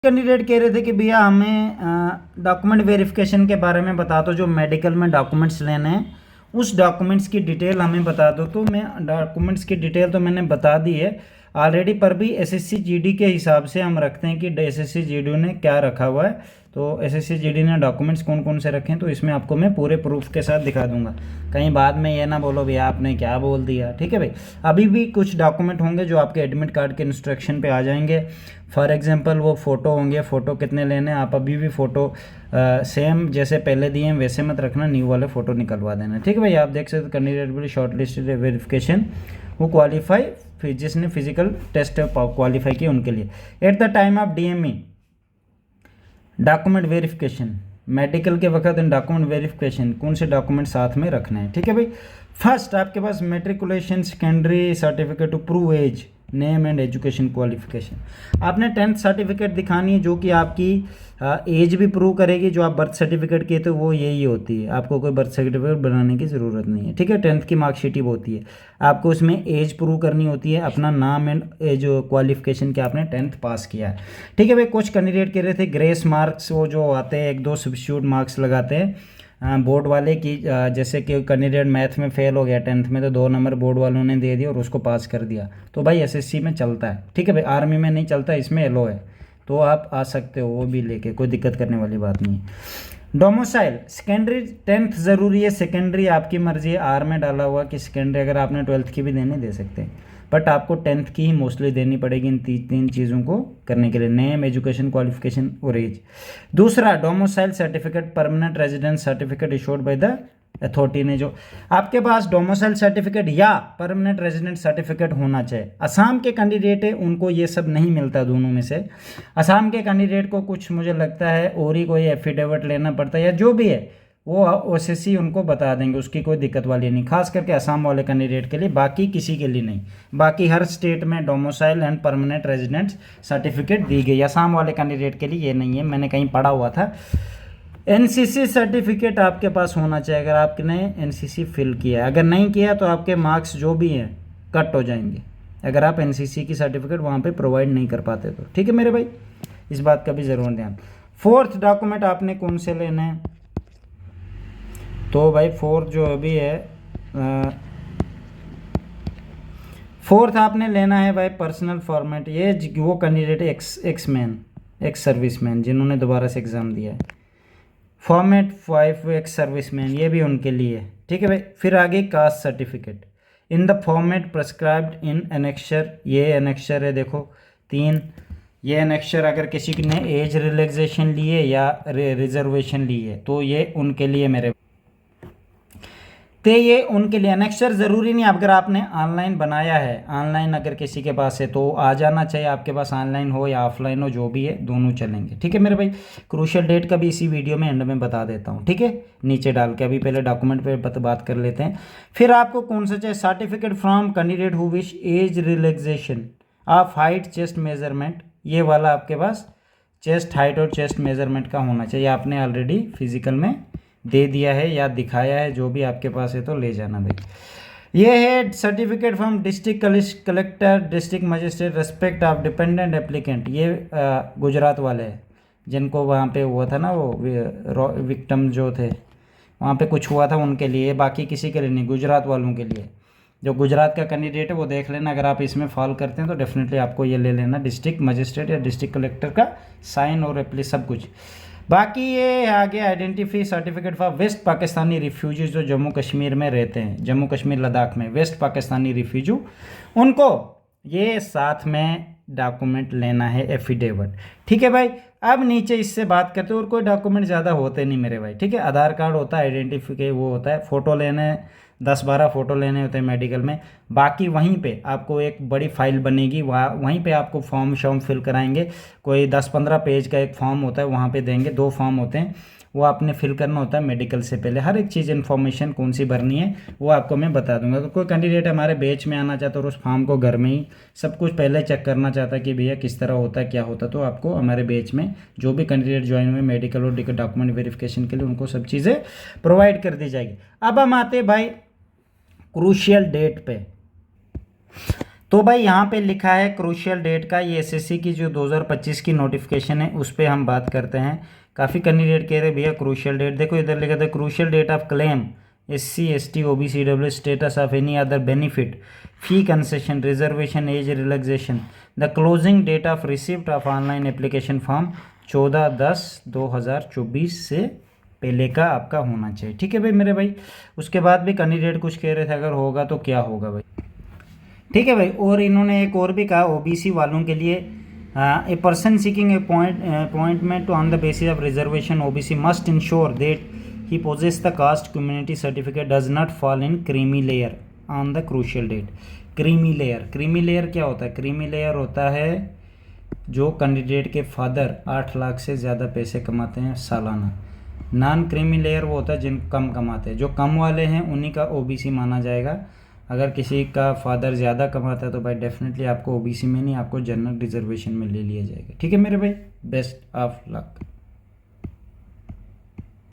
Candidate कह रहे थे कि भैया हमें डॉक्यूमेंट वेरिफिकेशन के बारे में बता दो, जो मेडिकल में डॉक्यूमेंट्स लेने हैं उस डॉक्यूमेंट्स की डिटेल हमें बता दो। तो मैं डॉक्यूमेंट्स की डिटेल तो मैंने बता दी है ऑलरेडी, पर भी एसएससी जीडी के हिसाब से हम रखते हैं कि एसएससी जीडी ने क्या रखा हुआ है। तो एसएससी जीडी ने डॉक्यूमेंट्स कौन कौन से रखे हैं, तो इसमें आपको मैं पूरे प्रूफ के साथ दिखा दूंगा। कहीं बाद में ये ना बोलो भैया आपने क्या बोल दिया, ठीक है भाई। अभी भी कुछ डॉक्यूमेंट होंगे जो आपके एडमिट कार्ड के इंस्ट्रक्शन पे आ जाएंगे। फॉर एग्जांपल वो फ़ोटो होंगे, फ़ोटो कितने लेने हैं, आप अभी भी फ़ोटो सेम जैसे पहले दिए हैं वैसे मत रखना, न्यू वाले फ़ोटो निकलवा देना, ठीक है भाई। आप देख सकते candidate will short list verification वो क्वालिफाई, जिसने फिजिकल टेस्ट क्वालिफाई किया उनके लिए। At the time of DME document verification, medical के वक्त इन डॉक्यूमेंट वेरिफिकेशन कौन से डॉक्यूमेंट साथ में रखना है, ठीक है भाई। फर्स्ट आपके पास matriculation secondary certificate to prove age, name and education qualification. आपने 10th सर्टिफिकेट दिखानी है जो कि आपकी एज भी प्रूव करेगी। जो आप बर्थ सर्टिफिकेट किए तो वो यही होती है, आपको कोई बर्थ सर्टिफिकेट बनाने की ज़रूरत नहीं है, ठीक है। 10th की मार्कशीट ही होती है, आपको उसमें एज प्रूव करनी होती है, अपना नाम एंड जो क्वालिफिकेशन कि आपने 10th पास किया है, ठीक है भाई। कुछ कैंडिडेट कह रहे थे ग्रेस मार्क्स वो जो आते हैं, 1-2 सब्स्टिट्यूट मार्क्स लगाते हैं बोर्ड वाले की, जैसे कि कैंडिडेट मैथ में फेल हो गया 10th में तो 2 नंबर बोर्ड वालों ने दे दिया और उसको पास कर दिया। तो भाई एसएससी में चलता है, ठीक है भाई। आर्मी में नहीं चलता, इसमें एलो है, तो आप आ सकते हो वो भी लेके, कोई दिक्कत करने वाली बात नहीं है। डोमिसाइल सेकेंडरी 10th ज़रूरी है, सेकेंडरी आपकी मर्जी है। आर में डाला हुआ कि सेकेंडरी अगर आपने 12th की भी देनी दे सकते हैं, बट आपको 10th की ही मोस्टली देनी पड़ेगी इन तीन चीज़ों को करने के लिए, नेम, एजुकेशन क्वालिफिकेशन और एज। दूसरा domicile certificate, permanent residence certificate issued by the authority ने, जो आपके पास डोमिसाइल सर्टिफिकेट या परमानेंट रेजिडेंट सर्टिफिकेट होना चाहिए। असम के कैंडिडेट है उनको ये सब नहीं मिलता, दोनों में से। असम के कैंडिडेट को कुछ मुझे लगता है और ही कोई एफिडेविट लेना पड़ता है या जो भी है वो ओएसएससी उनको बता देंगे, उसकी कोई दिक्कत वाली नहीं, खास करके असम वाले कैंडिडेट के लिए, बाकी किसी के लिए नहीं। बाकी हर स्टेट में domicile and permanent resident certificate दी गई, असम वाले कैंडिडेट के लिए ये नहीं है, मैंने कहीं पढ़ा हुआ था। एनसीसी सर्टिफिकेट आपके पास होना चाहिए अगर आपने एनसीसी फिल किया है, अगर नहीं किया तो आपके मार्क्स जो भी हैं कट हो जाएंगे अगर आप एनसीसी की सर्टिफिकेट वहाँ पे प्रोवाइड नहीं कर पाते तो, ठीक है मेरे भाई, इस बात का भी ज़रूर ध्यान। फोर्थ डॉक्यूमेंट आपने कौन से लेने हैं, तो भाई फोर्थ जो अभी है फोर्थ आपने लेना है भाई पर्सनल फॉर्मेट। ये वो कैंडिडेट एक्स सर्विसमैन जिन्होंने दोबारा से एग्ज़ाम दिया है, फॉर्मेट 5 एक्स सर्विसमैन, ये भी उनके लिए, ठीक है भाई। फिर आगे caste certificate in the format prescribed in annexure, ये एनेक्शर है देखो 3, ये एनेक्शर अगर किसी ने एज रिलैक्सेशन लिए या रिजर्वेशन ली है तो ये उनके लिए मेरे तो ये उनके लिए एनेक्शर ज़रूरी नहीं, अगर आपने ऑनलाइन बनाया है, ऑनलाइन अगर किसी के पास है तो आ जाना चाहिए आपके पास, ऑनलाइन हो या ऑफलाइन हो जो भी है दोनों चलेंगे, ठीक है मेरे भाई। क्रूशियल डेट का भी इसी वीडियो में एंड में बता देता हूँ, ठीक है, नीचे डाल के। अभी पहले डॉक्यूमेंट पे बात कर लेते हैं। फिर आपको कौन सा चाहिए, certificate from candidate who wish age relaxation of height chest measurement, ये वाला आपके पास चेस्ट हाइट और चेस्ट मेजरमेंट का होना चाहिए, आपने ऑलरेडी फिजिकल में दे दिया है या दिखाया है, जो भी आपके पास है तो ले जाना भाई। ये है certificate from district collector, district magistrate respect of dependent applicant, ये गुजरात वाले हैं जिनको वहाँ पे हुआ था ना वो विक्टिम जो थे वहाँ पे कुछ हुआ था उनके लिए, बाकी किसी के लिए नहीं, गुजरात वालों के लिए। जो गुजरात का कैंडिडेट है वो देख लेना, अगर आप इसमें फॉल करते हैं तो डेफिनेटली आपको ये ले लेना, डिस्ट्रिक्ट मजिस्ट्रेट या डिस्ट्रिक्ट कलेक्टर का साइन और एप्ली सब कुछ। बाकी ये आगे identity certificate for west Pakistani refugees जो जम्मू कश्मीर में रहते हैं, जम्मू कश्मीर लद्दाख में वेस्ट पाकिस्तानी रिफ्यूजी, उनको ये साथ में डॉक्यूमेंट लेना है, एफिडेविट, ठीक है भाई। अब नीचे इससे बात करते हैं, और कोई डॉक्यूमेंट ज़्यादा होते नहीं मेरे भाई, ठीक है। आधार कार्ड होता है, आइडेंटिफिकेशन वो होता है, फ़ोटो लेने 10-12 फ़ोटो लेने होते हैं मेडिकल में। बाकी वहीं पे आपको एक बड़ी फाइल बनेगी, वहीं पे आपको फॉर्म शॉर्म फिल कराएंगे, कोई 10-15 पेज का एक फॉर्म होता है, वहाँ पे देंगे, 2 फॉर्म होते हैं, वो आपने फिल करना होता है मेडिकल से पहले। हर एक चीज़ इन्फॉर्मेशन कौन सी भरनी है वो आपको मैं बता दूंगा। अगर कोई कैंडिडेट हमारे बैच में आना चाहता है और उस फॉर्म को घर में ही सब कुछ पहले चेक करना चाहता है कि भैया किस तरह होता है क्या होता है, तो आपको हमारे बैच में जो भी कैंडिडेट ज्वाइन हुए मेडिकल और डॉक्यूमेंट वेरिफिकेशन के लिए उनको सब चीज़ें प्रोवाइड कर दी जाएगी। अब हम आते भाई क्रूशियल डेट पे। तो भाई यहाँ पे लिखा है क्रूशियल डेट का, ये एसएससी की जो 2025 की नोटिफिकेशन है उस पर हम बात करते हैं। काफ़ी कैंडिडेट कह रहे भैया क्रूशियल डेट, देखो इधर लिखा था crucial date of claim SC ST OBC EWS status of any other benefit fee concession reservation age relaxation the closing date of receipt of online application form 14/10/2024 से पहले का आपका होना चाहिए। ठीक है भाई मेरे भाई। उसके बाद भी कैंडिडेट कुछ कह रहे थे अगर होगा तो क्या होगा भाई। ठीक है भाई। और इन्होंने एक और भी कहा ओबीसी वालों के लिए, a person seeking appointment on the basis of reservation OBC must ensure that he possess the caste community certificate does not fall in creamy layer on the crucial date. Creamy layer क्या होता है? Creamy layer होता है जो candidate के father 8 lakh से ज़्यादा पैसे कमाते हैं सालाना। नॉन क्रीमी लेयर वो होता है जिन कम कमाते हैं, जो कम वाले हैं उन्हीं का ओबीसी माना जाएगा। अगर किसी का फादर ज़्यादा कमाता है तो भाई डेफिनेटली आपको ओबीसी में नहीं, आपको जनरल रिजर्वेशन में ले लिया जाएगा। ठीक है मेरे भाई, बेस्ट ऑफ लक।